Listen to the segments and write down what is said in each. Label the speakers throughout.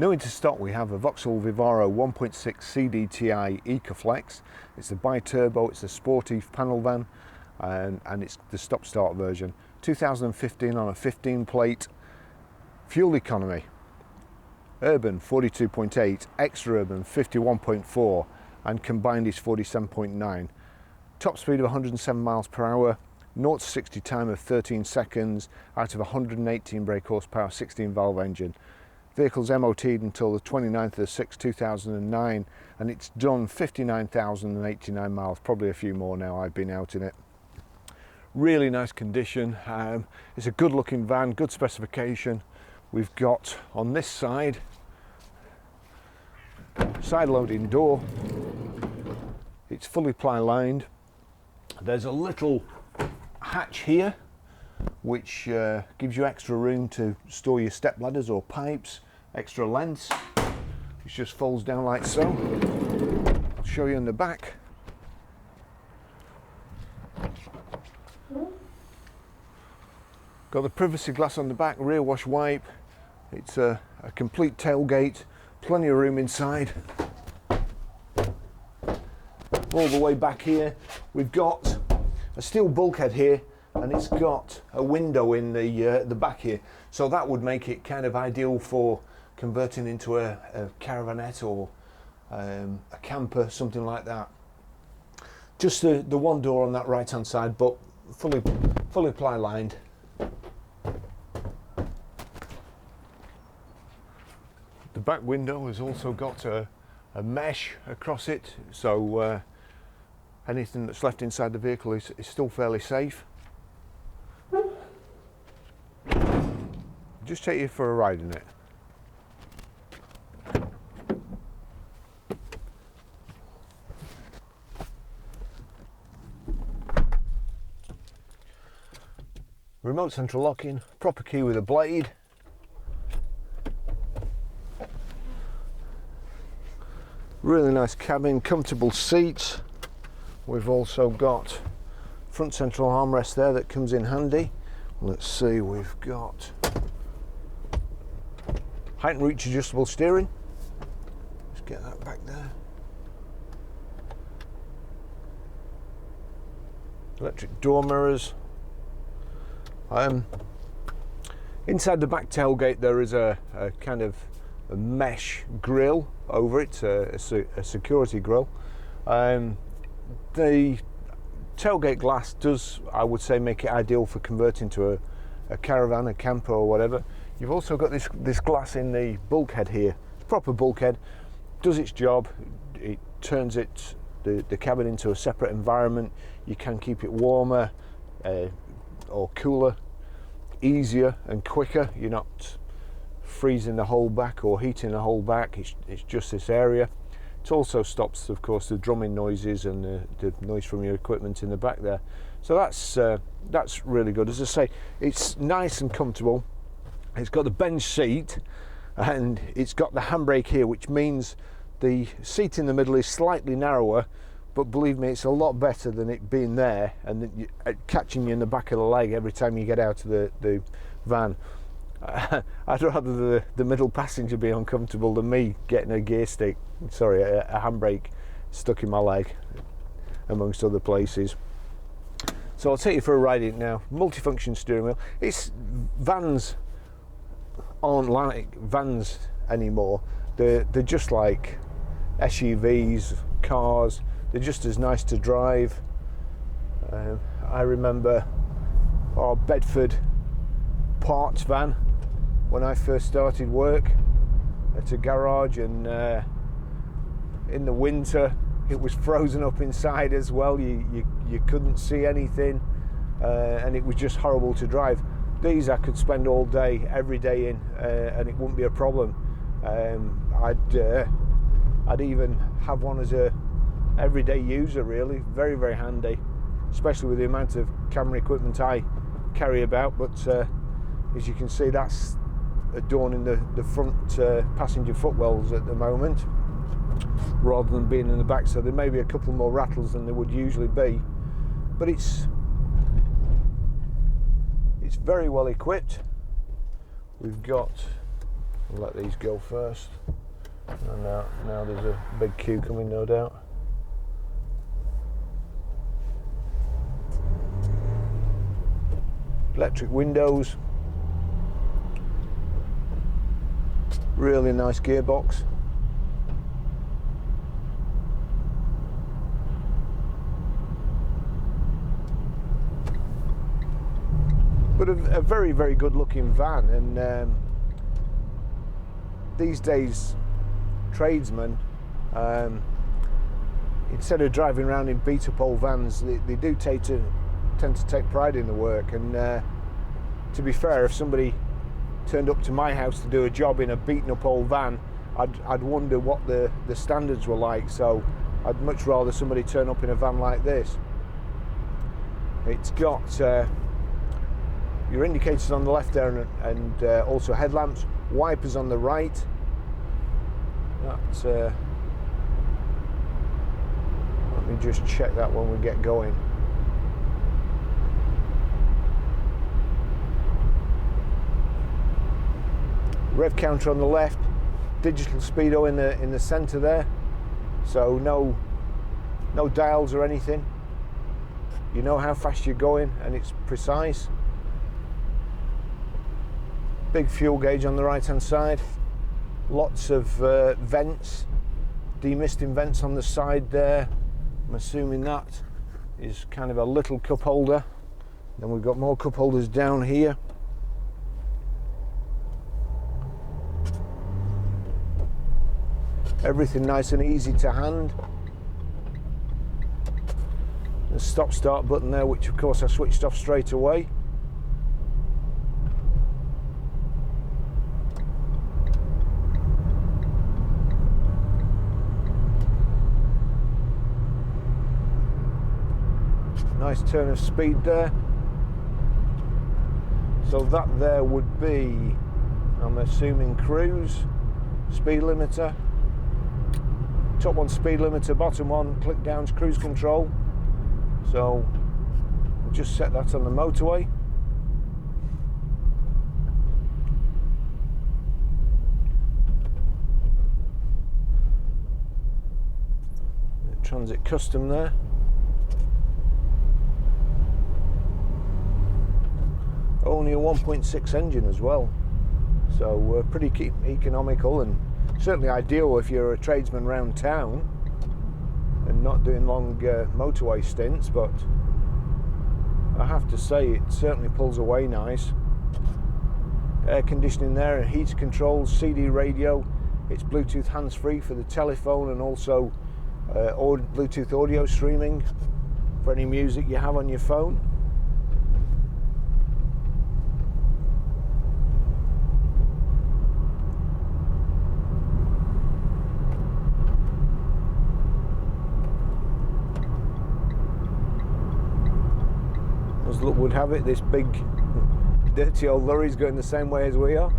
Speaker 1: New into stock we have a Vauxhall Vivaro 1.6 CDTi ecoFLEX. It's a biturbo, it's a sportive panel van, and it's the stop-start version. 2015 on a 15 plate. Fuel economy, urban 42.8, extra urban 51.4, and combined is 47.9. Top speed of 107 miles per hour, 0 to 60 time of 13 seconds, out of 118 brake horsepower, 16 valve engine. Vehicle's MOT'd until the 29th of the 6th, 2009, and it's done 59,089 miles, probably a few more now I've been out in it. Really nice condition. It's a good looking van, good specification. We've got on this side loading door. It's fully ply lined. There's a little hatch here which gives you extra room to store your step ladders or pipes, extra lengths, which just folds down like so. I'll show you in the back. Got the privacy glass on the back, rear wash wipe. It's a complete tailgate, plenty of room inside. All the way back here, we've got a steel bulkhead here, and it's got a window in the back here. So that would make it kind of ideal for converting into a caravanette or a camper, something like that. Just the one door on that right hand side, but fully ply lined. The back window has also got a mesh across it, so anything that's left inside the vehicle is still fairly safe. Just take you for a ride in it. Remote central locking, proper key with a blade. Really nice cabin, comfortable seats. We've also got front central armrest there that comes in handy. Let's see, we've got height and reach adjustable steering. Let's get that back there. Electric door mirrors. Inside the back tailgate there is a kind of a mesh grille over it, a security grille. The tailgate glass does, I would say, make it ideal for converting to a caravan, a camper or whatever. You've also got this glass in the bulkhead here. It's a proper bulkhead, does its job. It turns the cabin into a separate environment. You can keep it warmer or cooler, easier and quicker. You're not freezing the whole back or heating the whole back. It's just this area. It also stops, of course, the drumming noises and the noise from your equipment in the back there. So that's really good. As I say, it's nice and comfortable. It's got the bench seat, and it's got the handbrake here, which means the seat in the middle is slightly narrower, but believe me, it's a lot better than it being there and then catching you in the back of the leg every time you get out of the van. I'd rather the middle passenger be uncomfortable than me getting a handbrake stuck in my leg, amongst other places. So I'll take you for a ride in it now. Multifunction steering wheel. Vans aren't like vans anymore. They're just like SUVs, cars. They're just as nice to drive. I remember our Bedford parts van when I first started work at a garage, and in the winter it was frozen up inside as well. You couldn't see anything, and it was just horrible to drive. These I could spend all day, every day in, and it wouldn't be a problem. I'd even have one as a everyday user, really. Very, very handy, especially with the amount of camera equipment I carry about. But as you can see, that's adorning the front passenger footwells at the moment, rather than being in the back, so there may be a couple more rattles than there would usually be, but it's very well equipped. We've got I'll let these go first. And now there's a big queue coming, no doubt. Electric windows. Really nice gearbox. But a very, very good looking van, and these days tradesmen, instead of driving around in beat-up old vans, they do tend to take pride in the work. And to be fair, if somebody turned up to my house to do a job in a beaten up old van, I'd wonder what the standards were like. So I'd much rather somebody turn up in a van like this. It's got your indicators on the left there, and also headlamps, wipers on the right. That's, let me just check that when we get going. Rev counter on the left, digital speedo in the center there, so no dials or anything. You know how fast you're going, and it's precise. Big fuel gauge on the right hand side, lots of vents, demisting vents on the side there. I'm assuming that is kind of a little cup holder. Then we've got more cup holders down here. Everything nice and easy to hand. The stop start button there, which of course I switched off straight away. Nice turn of speed there. So that there would be, I'm assuming, cruise, speed limiter. Top one speed limiter, bottom one click down's cruise control. So we'll just set that on the motorway. The Transit Custom there. Only a 1.6 engine as well, so pretty economical, and certainly ideal if you're a tradesman round town and not doing long motorway stints. But I have to say, it certainly pulls away nice. Air conditioning there, and heater controls, CD radio. It's Bluetooth hands-free for the telephone, and also Bluetooth audio streaming for any music you have on your phone. As luck would have it, this big dirty old lorry's going the same way as we are.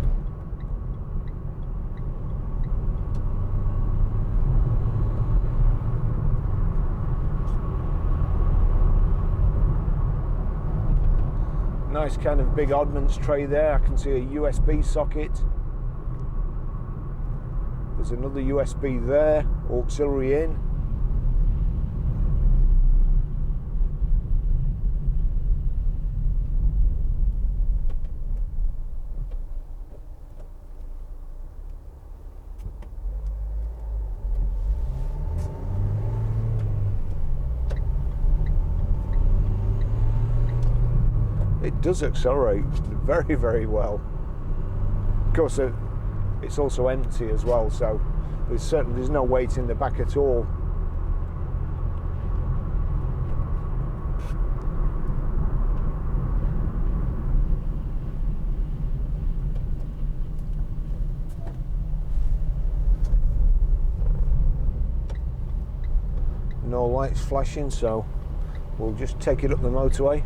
Speaker 1: Nice kind of big oddments tray there. I can see a USB socket. There's another USB there, auxiliary in. It does accelerate very, very well. Of course, it's also empty as well, so there's no weight in the back at all. No lights flashing, so we'll just take it up the motorway.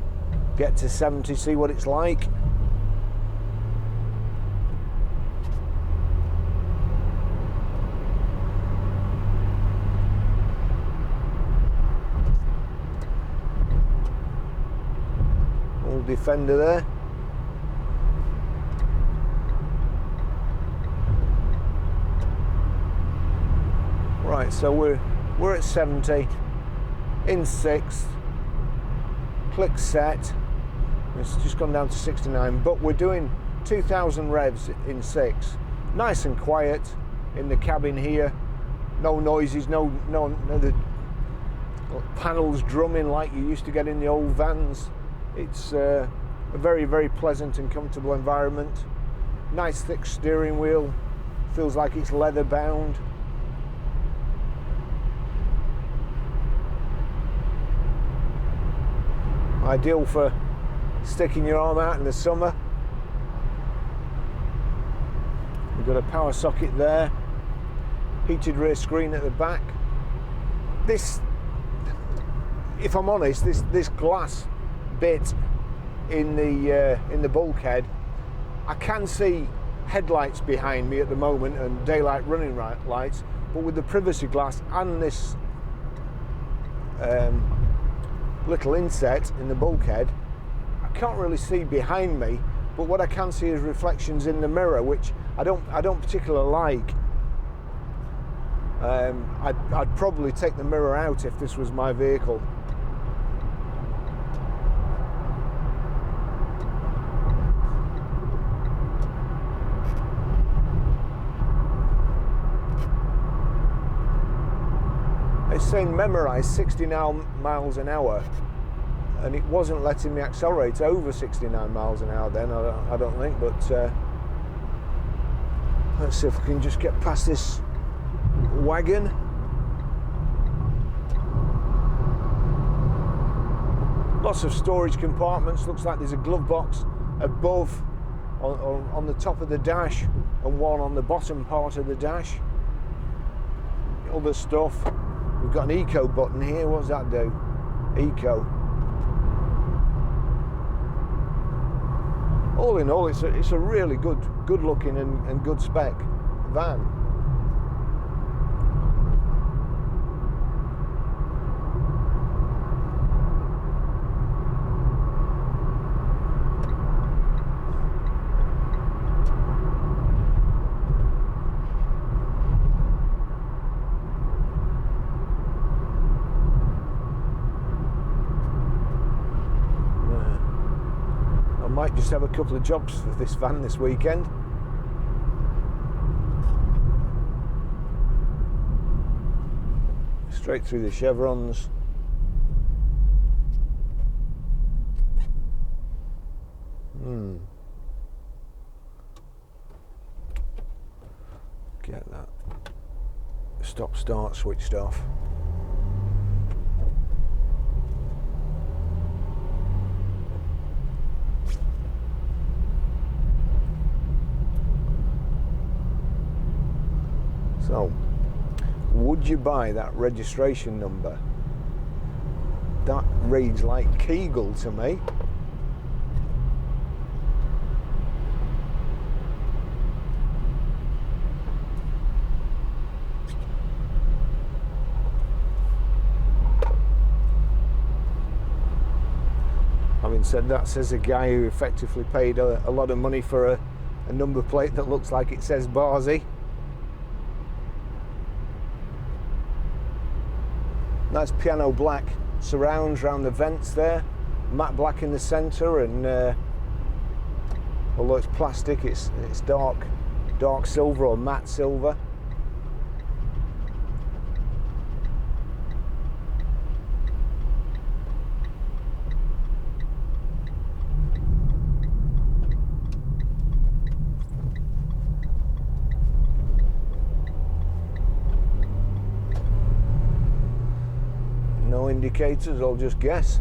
Speaker 1: Get to 70, see what it's like. Old Defender there. Right, so we're at 70 in 6th. Click set. It's just gone down to 69, but we're doing 2,000 revs in 6. Nice and quiet in the cabin here. No noises, no the panels drumming like you used to get in the old vans. It's a very, very pleasant and comfortable environment. Nice thick steering wheel. Feels like it's leather bound. Ideal for sticking your arm out in the summer. We've got a power socket there. Heated rear screen at the back. This, if I'm honest, this glass bit in the bulkhead, I can see headlights behind me at the moment and daylight running lights, but with the privacy glass and this little inset in the bulkhead, I can't really see behind me, but what I can see is reflections in the mirror, which I don't particularly like. I'd probably take the mirror out if this was my vehicle. It's saying memorize 69 miles an hour, and it wasn't letting me accelerate over 69 miles an hour then, I don't think, but let's see if we can just get past this wagon. Lots of storage compartments. Looks like there's a glove box above on the top of the dash and one on the bottom part of the dash. Other stuff. We've got an eco button here. What does that do? Eco. All in all, it's a really good looking and good spec van. Might just have a couple of jobs for this van this weekend. Straight through the chevrons. Get that stop start switched off. So, would you buy that registration number? That reads like Kegel to me. Having said that, says a guy who effectively paid a lot of money for a number plate that looks like it says Barzi. Nice piano black surrounds around the vents there, matte black in the centre, and although it's plastic, it's dark silver or matte silver. No indicators, I'll just guess.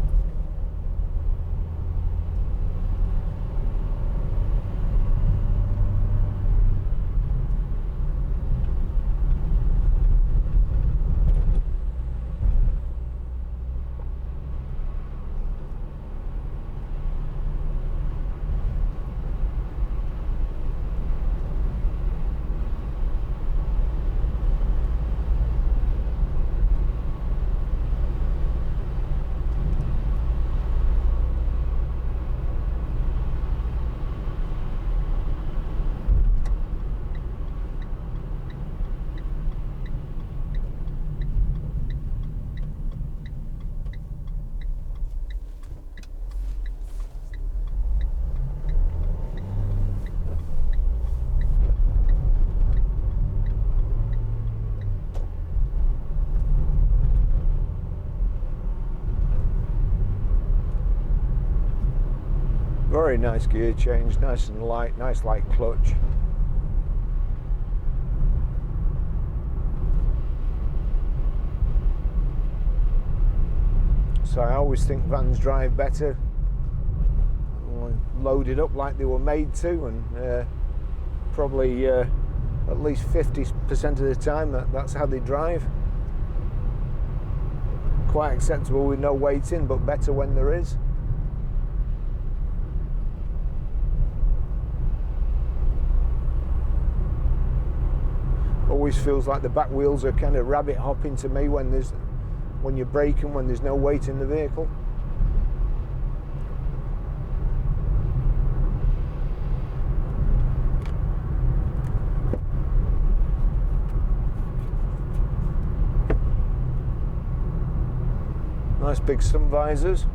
Speaker 1: Very nice gear change, nice and light, nice light clutch. So I always think vans drive better loaded up like they were made to, and probably at least 50% of the time that's how they drive. Quite acceptable with no weight in, but better when there is. Always feels like the back wheels are kind of rabbit hopping to me when you're braking, when there's no weight in the vehicle. Nice big sun visors.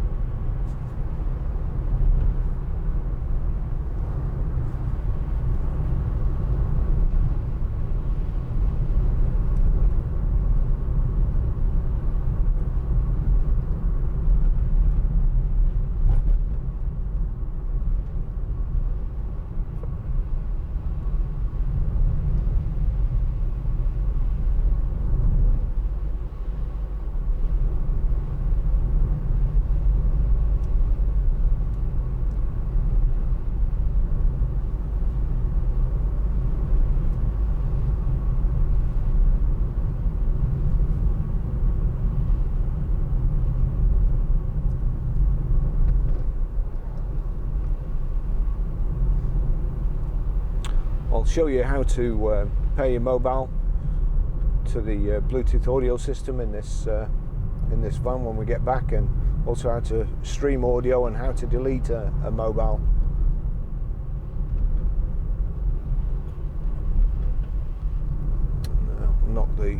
Speaker 1: I'll show you how to pair your mobile to the Bluetooth audio system in this van when we get back, and also how to stream audio and how to delete a mobile. Now, knock the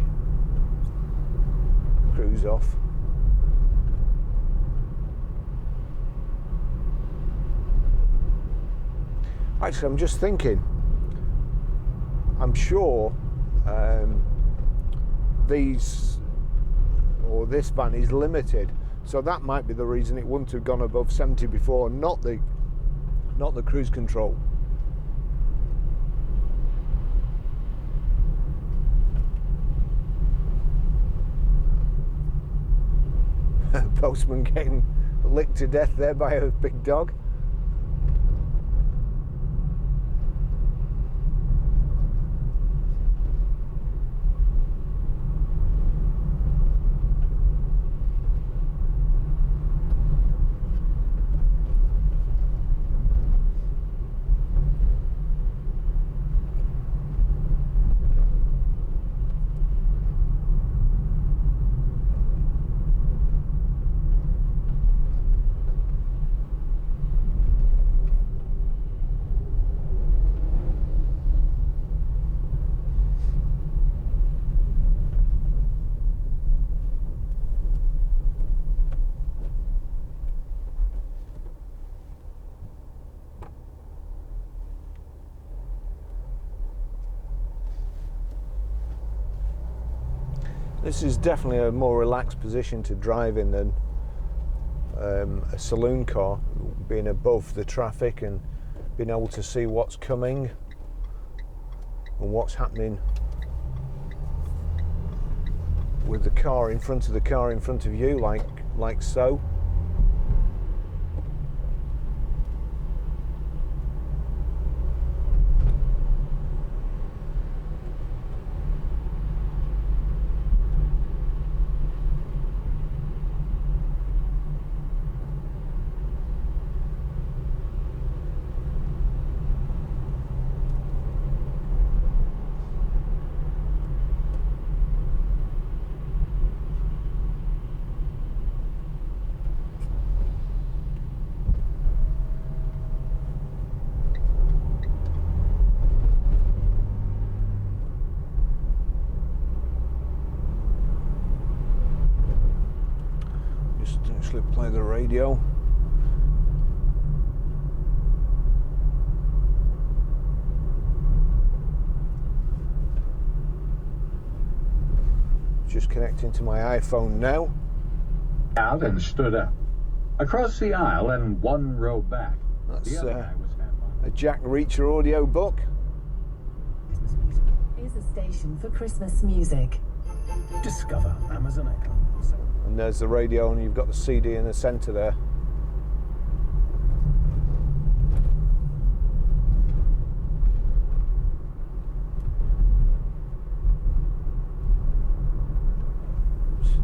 Speaker 1: cruise off. Actually, I'm just thinking, I'm sure this van is limited, so that might be the reason it wouldn't have gone above 70 before, not the cruise control. Postman getting licked to death there by a big dog. This is definitely a more relaxed position to drive in than a saloon car, being above the traffic and being able to see what's coming and what's happening with the car in front of the car in front of you, like so. Play the radio. Just connecting to my iPhone now.
Speaker 2: Out and stood up. Across the aisle and one row back.
Speaker 1: That's a Jack Reacher audio book.
Speaker 2: Here's a station for Christmas music.
Speaker 3: Discover Amazon Echo.
Speaker 1: And there's the radio, and you've got the CD in the centre there.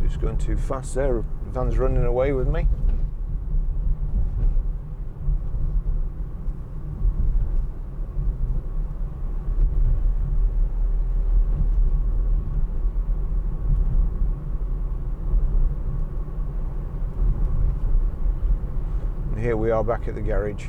Speaker 1: Just going too fast there. The van's running away with me. And here we are back at the garage.